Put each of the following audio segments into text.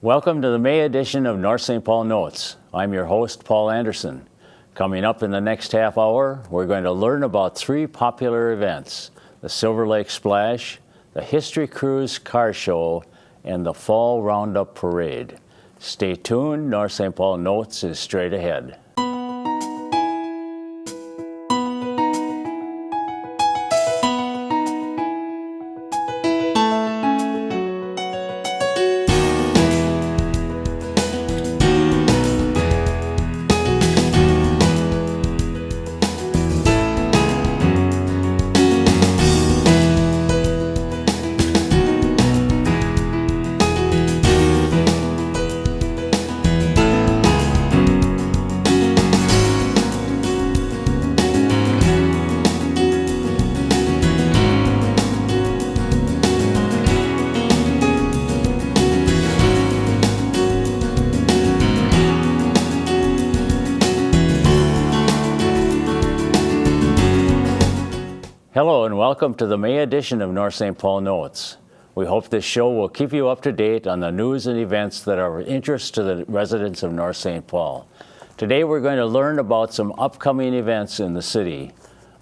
Welcome to the May edition of North St. Paul Notes. I'm your host, Paul Anderson. Coming up in the next half hour, we're going to learn about three popular events: the Silver Lake Splash, the History Cruze car show, and the Fall Roundup Parade. Stay tuned, North St. Paul Notes is straight ahead. Hello and welcome to the May edition of North St. Paul Notes. We hope this show will keep you up to date on the news and events that are of interest to the residents of North St. Paul. Today we're going to learn about some upcoming events in the city.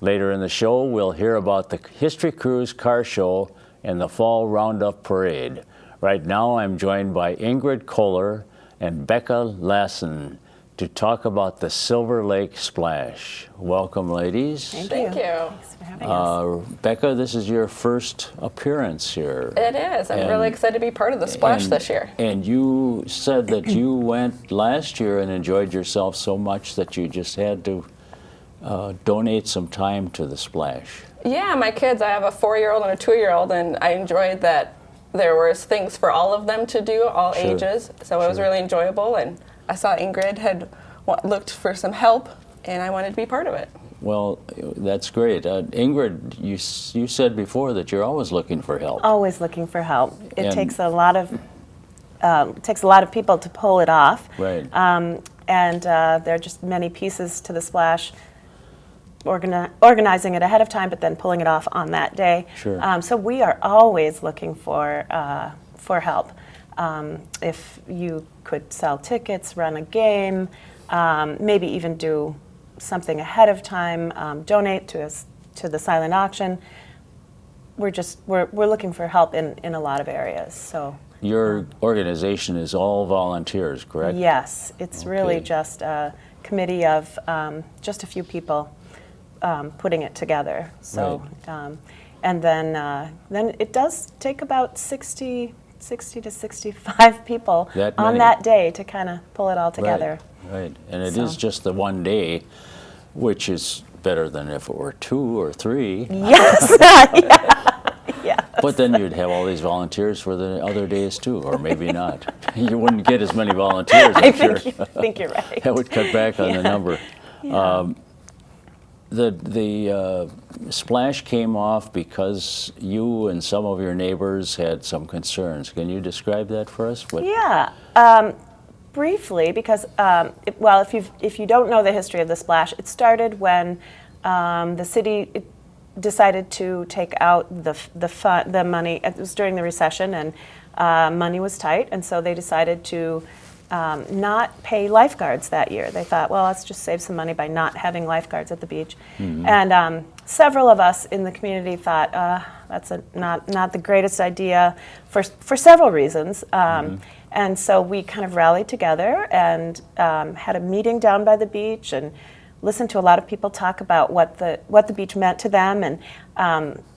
Later in the show we'll hear about the History Cruze car show and the Fall Roundup Parade. Right now I'm joined by Ingrid Koller and Becka Lassen to talk about the Silver Lake Splash. Welcome, ladies. Thank you. Thanks for having us. Becka, this is your first appearance here. It is. I'm really excited to be part of the Splash this year. And you said that you went last year and enjoyed yourself so much that you just had to donate some time to the Splash. Yeah, my kids, I have a 4-year-old and a 2-year-old, and I enjoyed that there was things for all of them to do, all ages. So it was really enjoyable, and I saw Ingrid had looked for some help, and I wanted to be part of it. Well, that's great. Ingrid, you said before that you're always looking for help. Always looking for help. It takes a lot of people to pull it off. Right. And there are just many pieces to the Splash. Organizing it ahead of time, but then pulling it off on that day. Sure. So we are always looking for help. If you could sell tickets, run a game, maybe even do something ahead of time, donate to the silent auction. We're looking for help in a lot of areas. So your organization is all volunteers, correct? Yes, it's really just a committee of just a few people putting it together. So right. And then it does take about 60 to 65 people on that day to kind of pull it all together. Right. And it is just the one day, which is better than if it were 2 or 3. Yes. Yeah. But then you'd have all these volunteers for the other days too, or maybe not. You wouldn't get as many volunteers, I'm sure. I think you're right. That would cut back on the number. Yeah. The Splash came off because you and some of your neighbors had some concerns. Can you describe that for us? Yeah, briefly, because if you don't know the history of the Splash, it started when the city decided to take out the money. It was during the recession, and money was tight, and so they decided to not pay lifeguards that year. They thought, well, let's just save some money by not having lifeguards at the beach. Mm-hmm. And several of us in the community thought that's not the greatest idea for several reasons. And so we kind of rallied together and had a meeting down by the beach and listened to a lot of people talk about what the beach meant to them, and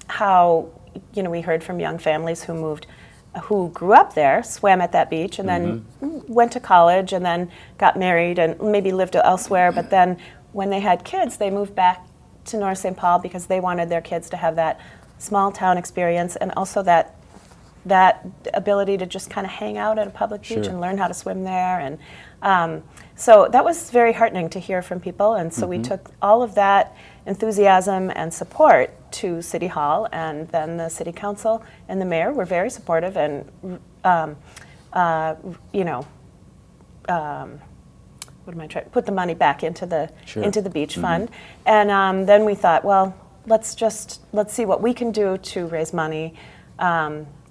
how we heard from young families who grew up there, swam at that beach, and then went to college, and then got married and maybe lived elsewhere. But then when they had kids, they moved back to North St. Paul because they wanted their kids to have that small town experience, and also that ability to just kind of hang out at a public beach and learn how to swim there. And so that was very heartening to hear from people. And so we took all of that enthusiasm and support to City Hall, and then the City Council and the Mayor were very supportive and, put the money back into the beach fund. And then we thought, well, let's see what we can do to raise money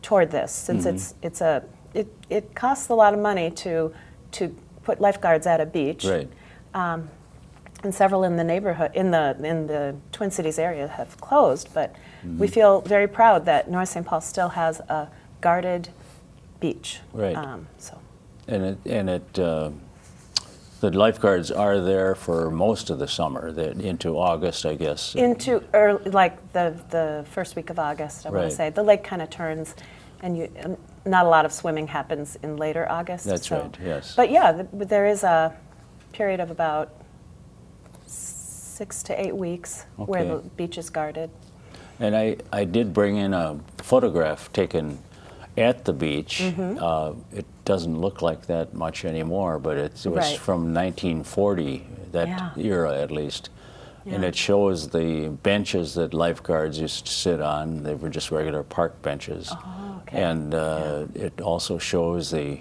toward this, since it's it costs a lot of money to put lifeguards at a beach. Right. And several in the neighborhood, in the Twin Cities area, have closed. But we feel very proud that North St. Paul still has a guarded beach. Right. So. The lifeguards are there for most of the summer, into August, I guess. Into early, like the first week of August, I want Right. to say. The lake kind of turns, and not a lot of swimming happens in later August. That's right, yes. But yeah, there is a period of about 6 to 8 weeks where Okay. the beach is guarded. And I did bring in a photograph taken at the beach. It doesn't look like that much anymore, but it was Right. from 1940, that Yeah. era at least. And Yeah. it shows the benches that lifeguards used to sit on. They were just regular park benches. Oh, okay. And it also shows the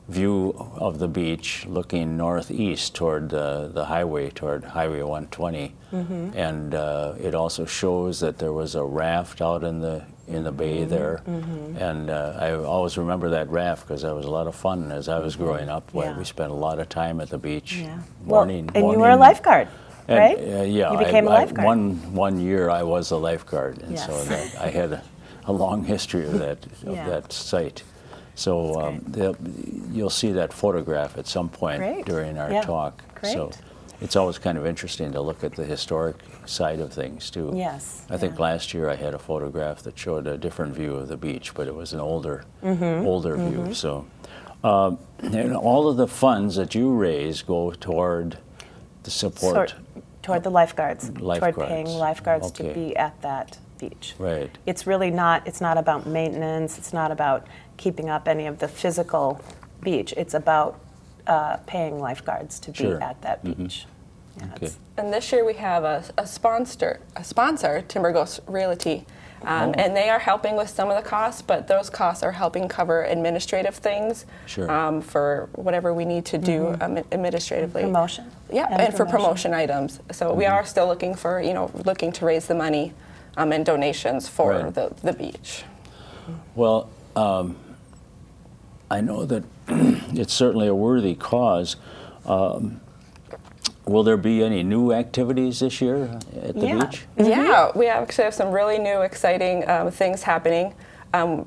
view of the beach looking northeast toward the highway, toward Highway 120. And it also shows that there was a raft out in the bay there. And I always remember that raft because that was a lot of fun as I was growing up. Yeah. We spent a lot of time at the beach. Yeah. Morning, and you were a lifeguard, and, right? Yeah, You became a lifeguard. One year I was a lifeguard, and so Yes. I had a long history of that Yeah. that site. So you'll see that photograph at some point Great. during our Yeah. talk. So Great. it's always kind of interesting to look at the historic side of things too. Yes, I think yeah. last year I had a photograph that showed a different view of the beach, but it was an older view. So, and all of the funds that you raise go toward the support. Toward the lifeguards, toward Lifeguards. paying lifeguards to Okay. be at that beach. Right. It's really not, it's not about maintenance, it's not about keeping up any of the physical beach. It's about paying lifeguards to be Sure. at that beach. Yeah, Okay. it's- And this year we have a sponsor, Timber Ghost Realty, and they are helping with some of the costs, but those costs are helping cover administrative things Sure. for whatever we need to do administratively. Promotion. Yeah, and for promotion items. So we are still looking for, looking to raise the money and donations for Right. the beach. Well, I know that it's certainly a worthy cause. Will there be any new activities this year at the Yeah. beach? Yeah, we actually have some really new, exciting things happening.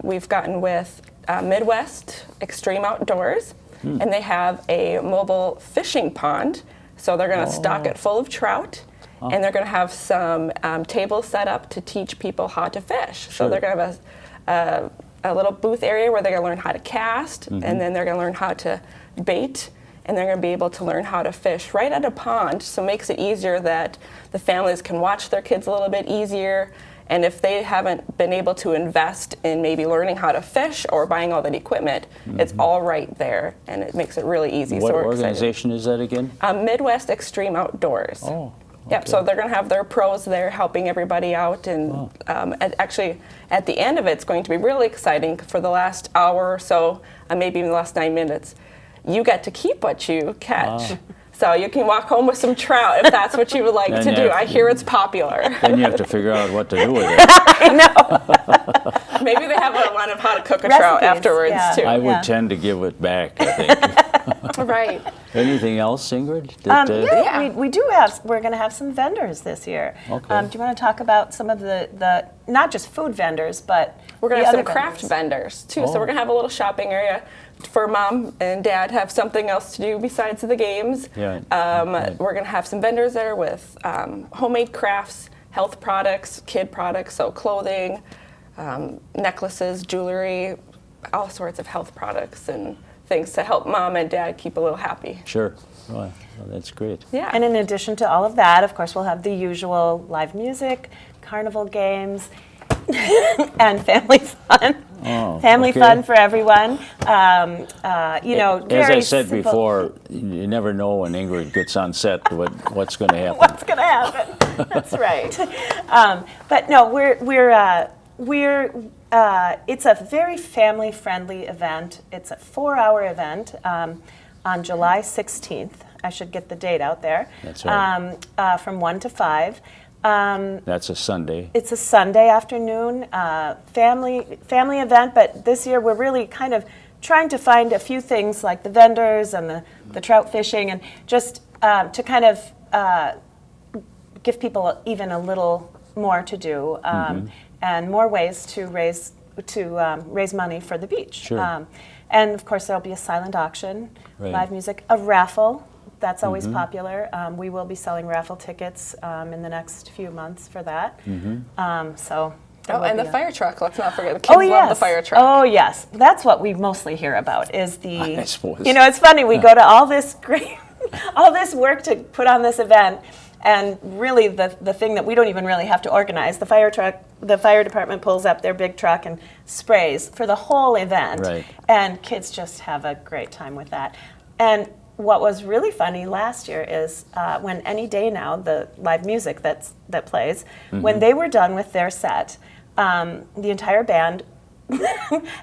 We've gotten with Midwest Extreme Outdoors, and they have a mobile fishing pond. So they're going to stock it full of trout, and they're going to have some tables set up to teach people how to fish. Sure. So they're going to have a little booth area where they're going to learn how to cast, and then they're going to learn how to bait, and they're going to be able to learn how to fish right at a pond. So it makes it easier that the families can watch their kids a little bit easier. And if they haven't been able to invest in maybe learning how to fish or buying all that equipment, it's all right there, and it makes it really easy. What so we're organization is that again? excited. Midwest Extreme Outdoors. Oh, Yep, so they're going to have their pros there helping everybody out. And actually, at the end of it, it's going to be really exciting for the last hour or so, maybe even the last 9 minutes. You get to keep what you catch. So you can walk home with some trout if that's what you would like Then to you do. have I to- hear it's popular. Then you have to figure out what to do with it. I know. Maybe they have a line of how to cook a trout Recipes, afterwards, yeah. too. I would Yeah. tend to give it back, I think. Right. Anything else, Ingrid? Yeah, we do have, we're going to have some vendors this year. Okay. Do you want to talk about some of the not just food vendors, but We're going the to have some other craft vendors, too. Oh. So we're going to have a little shopping area for mom and dad have something else to do besides the games. Yeah. We're going to have some vendors there with homemade crafts, health products, kid products, so clothing, necklaces, jewelry, all sorts of health products and things to help mom and dad keep a little happy. Sure. Well, that's great. Yeah. And in addition to all of that, of course, we'll have the usual live music, carnival games, and family fun. Oh, Family okay. fun for everyone. As As I said before, you never know when Ingrid gets on set what's going to happen. what's going to happen. That's right. But no, it's a very family-friendly event. It's a 4-hour event on July 16th. I should get the date out there. That's right. From 1 to 5. That's a Sunday. It's a Sunday afternoon family event, but this year we're really kind of trying to find a few things like the vendors and the trout fishing, and just to kind of give people even a little more to do, and more ways to raise money for the beach. Sure. And of course, there'll be a silent auction, Right. live music, a raffle. That's always popular. We will be selling raffle tickets in the next few months for that. So. there Oh, will and be the a- fire truck. Let's not forget. The kids love the fire truck. Oh, yes. That's what we mostly hear about is the, I suppose. you know, it's funny. We go to all this great, all this work to put on this event, and really the thing that we don't even really have to organize, the fire truck, the fire department pulls up their big truck and sprays for the whole event. Right. And kids just have a great time with that. And what was really funny last year is when Any Day Now, the live music that plays, when they were done with their set, the entire band,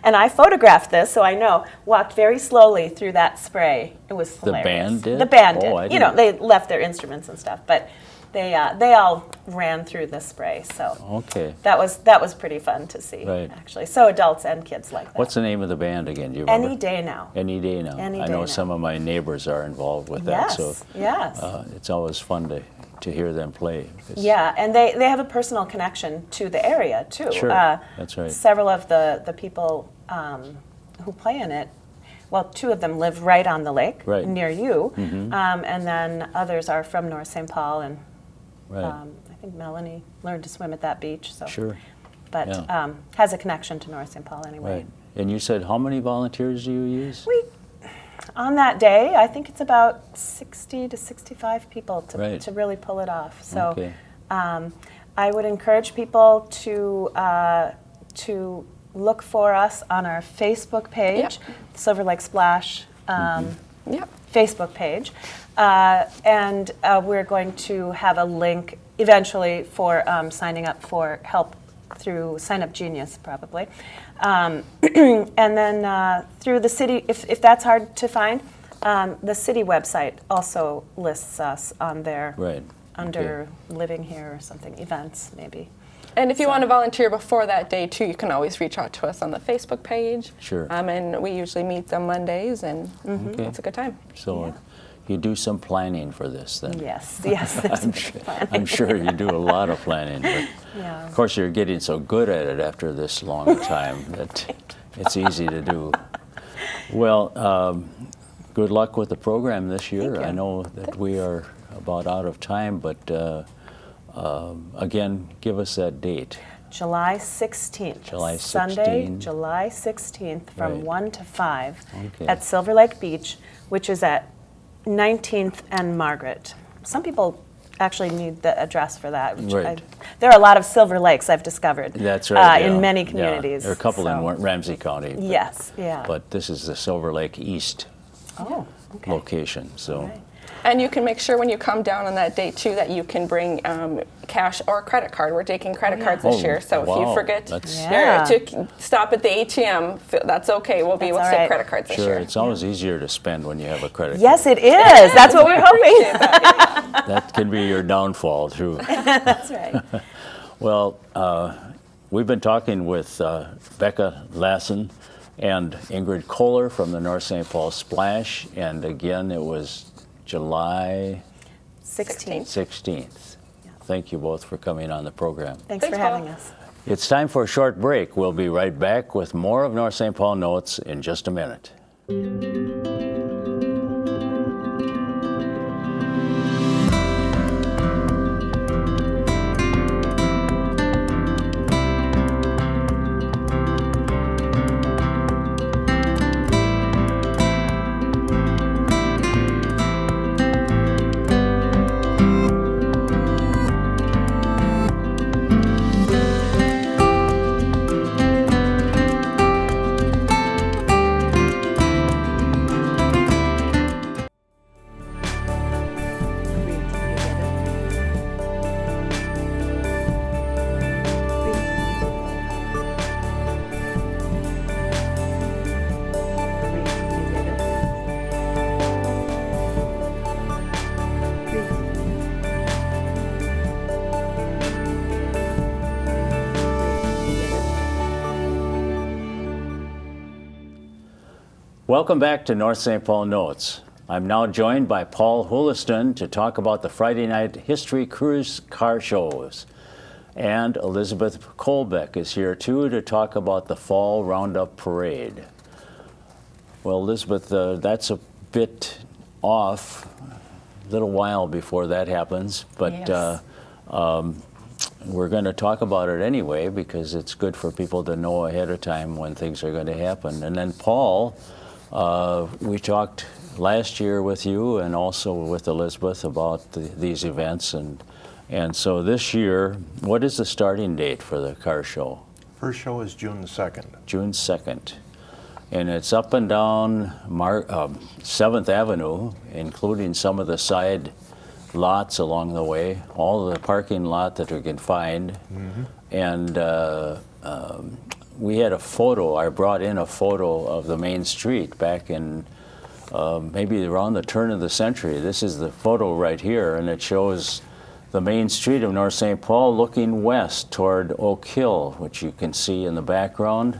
and I photographed this, so I know, walked very slowly through that spray. It was The hilarious. band did? The band Oh, I did. You know, didn't- they left their instruments and stuff, but they all ran through the spray. So Okay. that was pretty fun to see, Right. actually. So adults and kids like that. What's the name of the band again? Do you remember? Any Day Now. Any Day Now. Any I Day know Now. some of my neighbors are involved with that, Yes. so Yes. it's always fun to hear them play. 'Cause- Yeah, and they have a personal connection to the area too. Sure, that's right. Several of the people who play in it, well, two of them live right on the lake Right. near you, and then others are from North St. Paul, and Right. I think Melanie learned to swim at that beach. So, Sure. but Yeah. has a connection to North St. Paul anyway. Right. And you said how many volunteers do you use? On that day, I think it's about 60 to 65 people to Right. really pull it off. So Okay. I would encourage people to look for us on our Facebook page, Silver Lake Splash Yep. Facebook page. And we're going to have a link eventually for signing up for help through Sign Up Genius, probably. And then through the city, if that's hard to find, the city website also lists us on there Right. under Living Here or something, events maybe. And if you want to volunteer before that day too, you can always reach out to us on the Facebook page. Sure. And we usually meet on Mondays, and Okay. it's a good time. So you do some planning for this then? Yes, yes, there's a big plan. I'm sure you do a lot of planning, but Yeah. of course you're getting so good at it after this long time that it's easy to do. Well, good luck with the program this year. Thank you. I know that we are about out of time, but again, give us that date. July 16th. July Sunday, 16th. July 16th from Right. 1 to 5 Okay. at Silver Lake Beach, which is at 19th and Margaret. Some people actually need the address for that. Which Right. there are a lot of Silver Lakes, I've discovered. That's right. In yeah. many Yeah. communities. There are a couple so- in Ramsey County. Yes, yeah. But this is the Silver Lake East Oh, okay. location, so. Right. And you can make sure when you come down on that date too that you can bring cash or credit card. We're taking credit cards this Oh, year, so if wow. you forget That's- Yeah. to stop at the ATM, that's okay. We'll be able to That's all take right. credit cards this Sure, year. it's always easier to spend when you have a credit Yes, it is. That's what we're hoping. card. That can be your downfall, too. That's right. Well, we've been talking with Becka Lassen and Ingrid Koller from the North St. Paul Splash, and again, it was July 16th. 16th. Thank you both for coming on the program. Thanks for Thanks, Paul. having us. It's time for a short break. We'll be right back with more of North St. Paul Notes in just a minute. Welcome back to North St. Paul Notes. I'm now joined by Paul Houliston to talk about the Friday night History Cruze car shows. And Elizabeth Kolbeck is here too to talk about the Fall Roundup Parade. Well, Elizabeth, that's a bit off, a little while before that happens, but Yes. We're going to talk about it anyway because it's good for people to know ahead of time when things are going to happen. And then Paul, we talked last year with you and also with Elizabeth about these events, and so this year, what is the starting date for the car show? First show is June the 2nd. June 2nd. And it's up and down 7th Avenue, including some of the side lots along the way, all the parking lot that we can find. Mm-hmm. And we had a photo, I brought in a photo of the main street back in maybe around the turn of the century. This is the photo right here, and it shows the main street of North St. Paul looking west toward Oak Hill, which you can see in the background.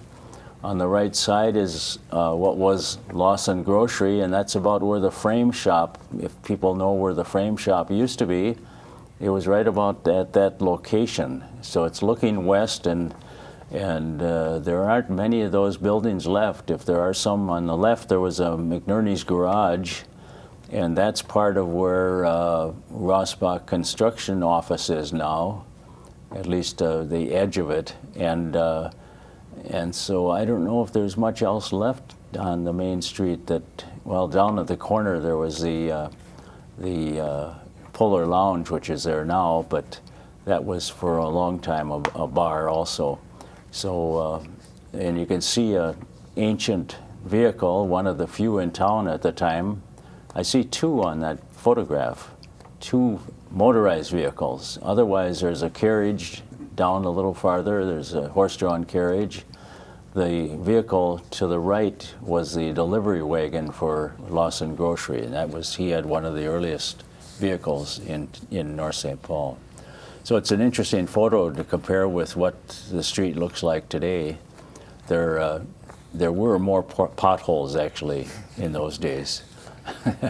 On the right side is what was Lassen Grocery, and that's about where the frame shop, if people know where the frame shop used to be, it was right about at that location. So it's looking west, and there aren't many of those buildings left. If there are some on the left, there was a McNerney's Garage, and that's part of where Rossbach Construction Office is now, at least the edge of it. And so I don't know if there's much else left on the main street that, well, down at the corner there was the Polar Lounge, which is there now, but that was for a long time a bar also. So, and you can see an ancient vehicle, one of the few in town at the time. I see two on that photograph, two motorized vehicles. Otherwise, there's a carriage down a little farther. There's a horse-drawn carriage. The vehicle to the right was the delivery wagon for Lassen Grocery, and he had one of the earliest vehicles in North St. Paul. So it's an interesting photo to compare with what the street looks like today. There were more potholes actually in those days.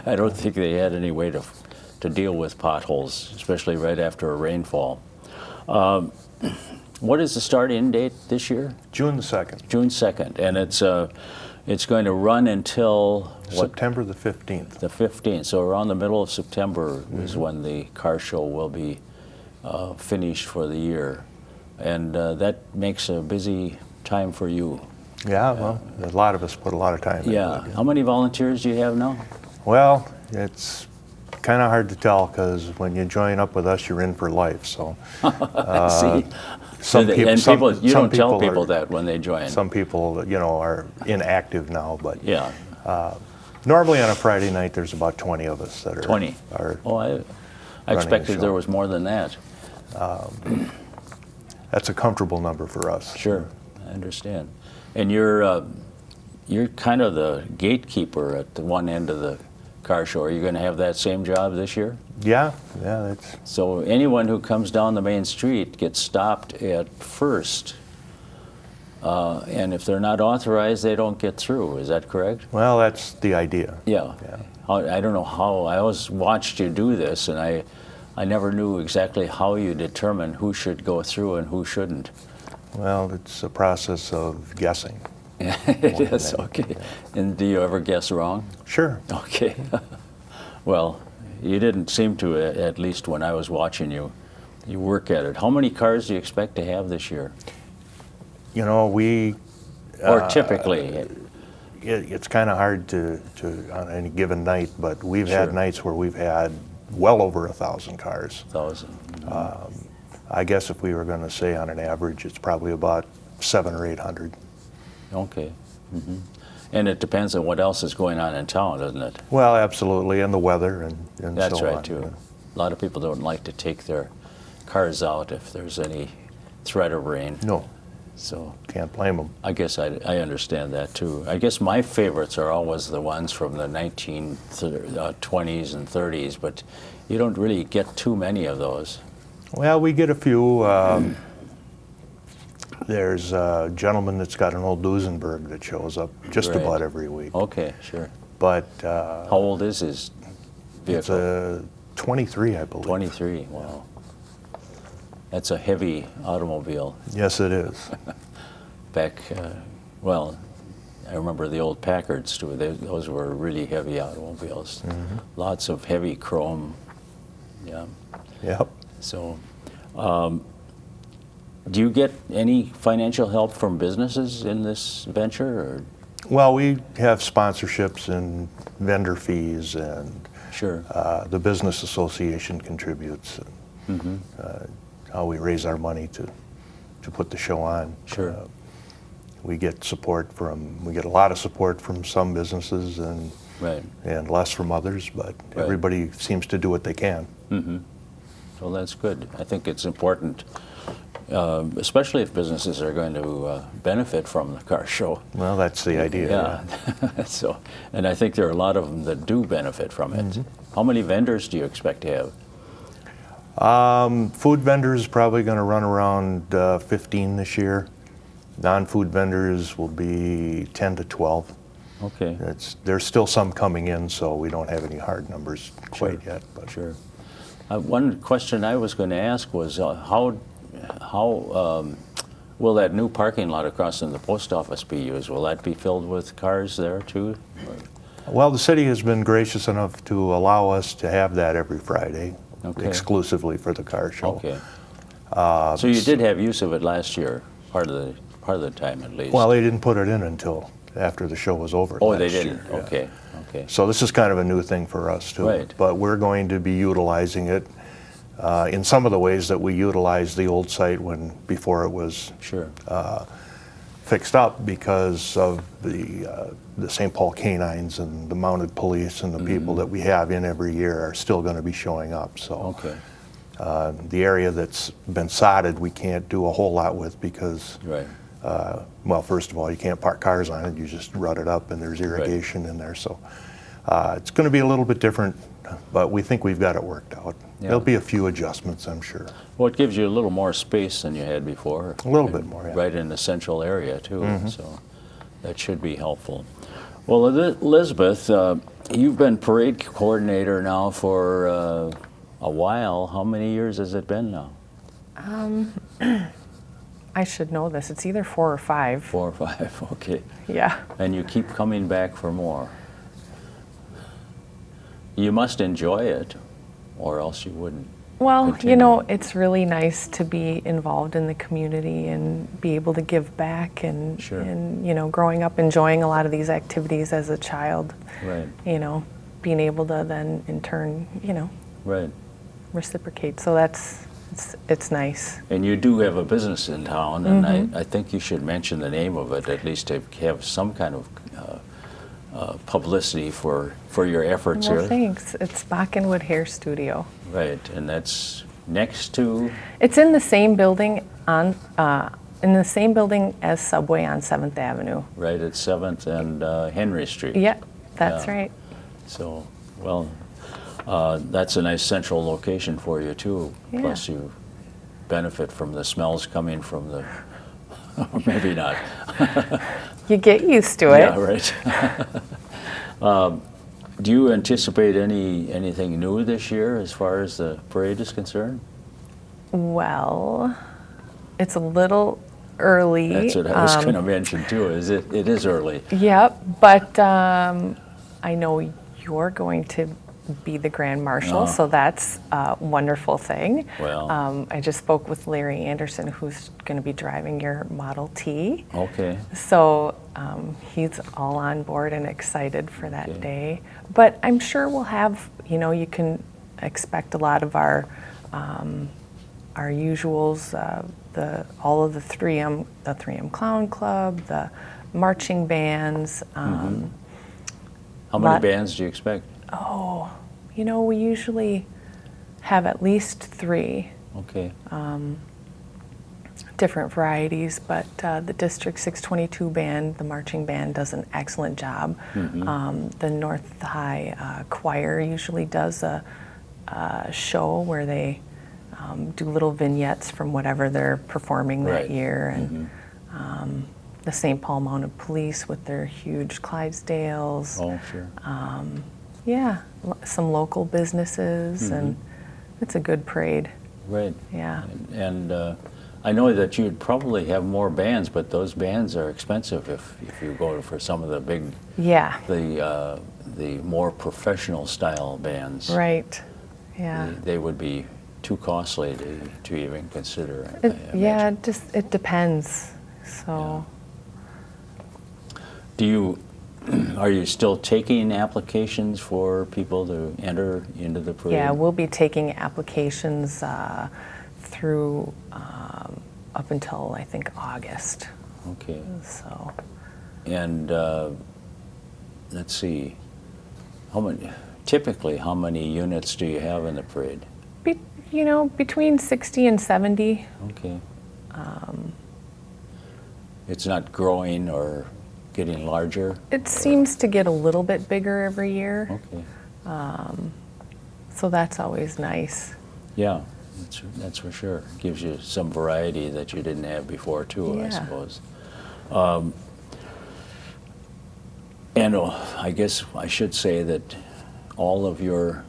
I don't think they had any way to deal with potholes, especially right after a rainfall. What is the starting date this year? June the 2nd. June 2nd, and it's going to run until what? September the 15th. The 15th. So around the middle of September is when the car show will be finished for the year, and that makes a busy time for you. Yeah, well, a lot of us put a lot of time into it. Yeah. How many volunteers do you have now? Well, it's kind of hard to tell because when you join up with us, you're in for life. So, See. some people, and some, people, you some don't tell people people are, that when they join. Some people, are inactive now, but Yeah. normally on a Friday night, there's about 20 of us that are 20. Are, Oh, I a expected show. there was more than that. that's a comfortable number for us. Sure, I understand. And you're kind of the gatekeeper at the one end of the car show. Are you going to have that same job this year? Yeah, that's So anyone who comes down the main street gets stopped at first, and if they're not authorized, they don't get through. Is that correct? well, that's the idea. Yeah. Yeah. I don't know how. I always watched you do this, and I never knew exactly how you determine who should go through and who shouldn't. Well, it's a process of guessing. It is, okay. And do you ever guess wrong? Sure. Okay. Well, you didn't seem to, at least when I was watching you. You work at it. How many cars do you expect to have this year? We Or typically? it's kind of hard to on any given night, but we've Sure. had nights where we've had well over 1,000 cars. 1,000. I guess if we were going to say on an average, it's probably about 700 or 800. Okay. Hmm. And it depends on what else is going on in town, doesn't it? Well, absolutely, and the weather and That's so right, on. too. A lot of people don't like to take their cars out if there's any threat of rain. No, So can't blame them. I guess I understand that, too. I guess my favorites are always the ones from the 1920s and 30s, but you don't really get too many of those. Well, we get a few. There's a gentleman that's got an old Duesenberg that shows up just Right. about every week. Okay, sure. But How old is his it's vehicle? a 23, I believe. 23, wow. That's a heavy automobile. Yes, it is. Back, well, I remember the old Packards too. Those were really heavy automobiles. Lots of heavy chrome. Yeah. Yep. So, do you get any financial help from businesses in this venture? Or? Well, we have sponsorships and vendor fees, and Sure. the business association contributes. How we raise our money to put the show on. Sure. We get a lot of support from some businesses Right. and less from others, but Right. everybody seems to do what they can. Well, that's good. I think it's important, especially if businesses are going to benefit from the car show. Well, that's the idea. Yeah. So, and I think there are a lot of them that do benefit from it. How many vendors do you expect to have? Food vendors probably going to run around 15 this year. Non-food vendors will be 10 to 12. Okay. There's still some coming in, so we don't have any hard numbers quite yet. But Sure. One question I was going to ask was how will that new parking lot across from the post office be used? Will that be filled with cars there too? Well, the city has been gracious enough to allow us to have that every Friday, Okay. exclusively for the car show. Okay. So you did have use of it last year, part of the time at least. Well, they didn't put it in until after the show was over. oh, last they didn't. year, yeah. Okay. Okay. So this is kind of a new thing for us too. Right. But we're going to be utilizing it in some of the ways that we utilized the old site before it was Sure. fixed up, because of the St. Paul canines and the mounted police and the people that we have in every year are still going to be showing up. So Okay. the area that's been sodded, we can't do a whole lot with because, Right. well, first of all, you can't park cars on it. You just rut it up, and there's irrigation in there. So it's going to be a little bit different, but we think we've got it worked out. Yeah. There'll be a few adjustments, I'm sure. Well, it gives you a little more space than you had before. A little bit more, yeah. Right in the central area too, so that should be helpful. Well, Elizabeth, you've been parade coordinator now for a while. How many years has it been now? I should know this. It's either 4 or 5. 4 or 5, okay. Yeah. And you keep coming back for more. You must enjoy it, or else you wouldn't. Well, Continue. you know, it's really nice to be involved in the community and be able to give back and, Sure. and you know, growing up enjoying a lot of these activities as a child, Right, you know, being able to then in turn, you know, right. reciprocate. So it's nice. And you do have a business in town, and I think you should mention the name of it, at least to have some kind of publicity for your efforts Well, here. thanks. It's Backenwood Hair Studio. Right, and that's next to, It's in the same building as Subway on 7th Avenue. right at 7th and Henry Street. Yep, that's Yeah. right. So, well, that's a nice central location for you too. Yeah. Plus you benefit from the smells coming from the, or maybe not. You get used to it. Yeah, right. Do you anticipate anything new this year as far as the parade is concerned? Well, it's a little early. That's what I was going to mention too. It is early. Yep, but I know you're going to be the Grand Marshal, so that's a wonderful thing. Well. I just spoke with Larry Anderson, who's going to be driving your Model T. Okay. So he's all on board and excited for that Okay. day. But I'm sure we'll have, you know, you can expect a lot of our usuals, all of the 3M Clown Club, the marching bands. How many bands do you expect? Oh, you know, we usually have at least 3 Okay. different varieties, but the District 622 band, the marching band, does an excellent job. The North High choir usually does a show where they do little vignettes from whatever they're performing Right. that year. And the St. Paul Mounted Police with their huge Clydesdales. Oh, sure. Yeah, some local businesses, and it's a good parade. Right. Yeah. And I know that you'd probably have more bands, but those bands are expensive if you go for some of the big, Yeah. the more professional style bands. Right. Yeah. They would be too costly to even consider. I Yeah, imagine. it depends. So. Are you still taking applications for people to enter into the parade? Yeah, we'll be taking applications through up until I think August. Okay. So And let's see, typically how many units do you have in the parade? between 60 and 70. Okay. It's not growing or getting larger? It seems to get a little bit bigger every year, Okay. so that's always nice. Yeah, that's for sure. Gives you some variety that you didn't have before too, I Yeah. suppose. And I guess I should say that all of your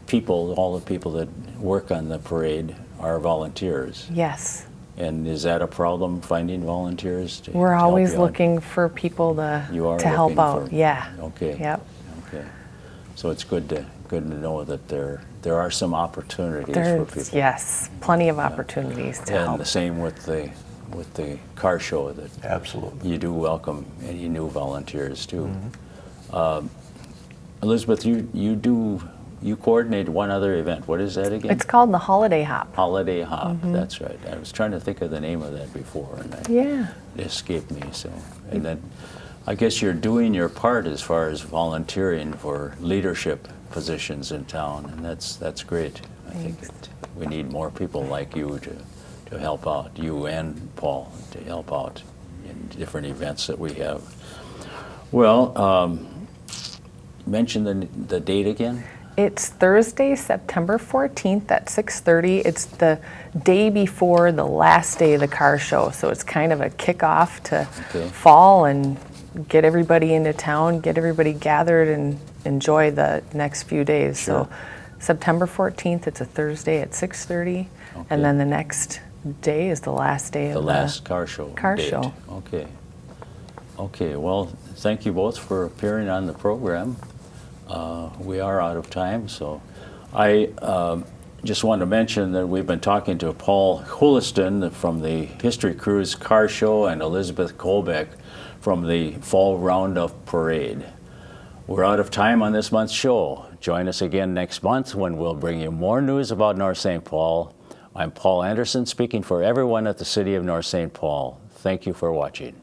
people, all the people that work on the parade are volunteers. Yes, And is that a problem, finding volunteers to we're help always you out? looking for people You are to help looking out. for- Yeah. Okay. Yep. Okay. So it's good to know that there are some opportunities for There's people. yes, plenty of opportunities to And help. the same with the car show, that Absolutely. you do welcome any new volunteers too. Mm-hmm. Elizabeth, you coordinate one other event. What is that again? It's called the Holiday Hop. Holiday Hop. That's right. I was trying to think of the name of that before, and Yeah. it escaped me. So, and then I guess you're doing your part as far as volunteering for leadership positions in town, and that's great. I think that we need more people like you to help out, you and Paul, to help out in different events that we have. Well, mention the date again. It's Thursday, September 14th at 6:30. It's the day before the last day of the car show, so it's kind of a kickoff to Okay. fall and get everybody into town, get everybody gathered and enjoy the next few days. Sure. So September 14th, it's a Thursday at 6:30, Okay. and then the next day is the last day The of last car show car date. show. Okay. Okay, well, thank you both for appearing on the program. We are out of time, so I just want to mention that we've been talking to Paul Houliston from the History Cruze Car Show and Elizabeth Kolbeck from the Fall Roundup Parade. We're out of time on this month's show. Join us again next month when we'll bring you more news about North St. Paul. I'm Paul Anderson, speaking for everyone at the City of North St. Paul. Thank you for watching.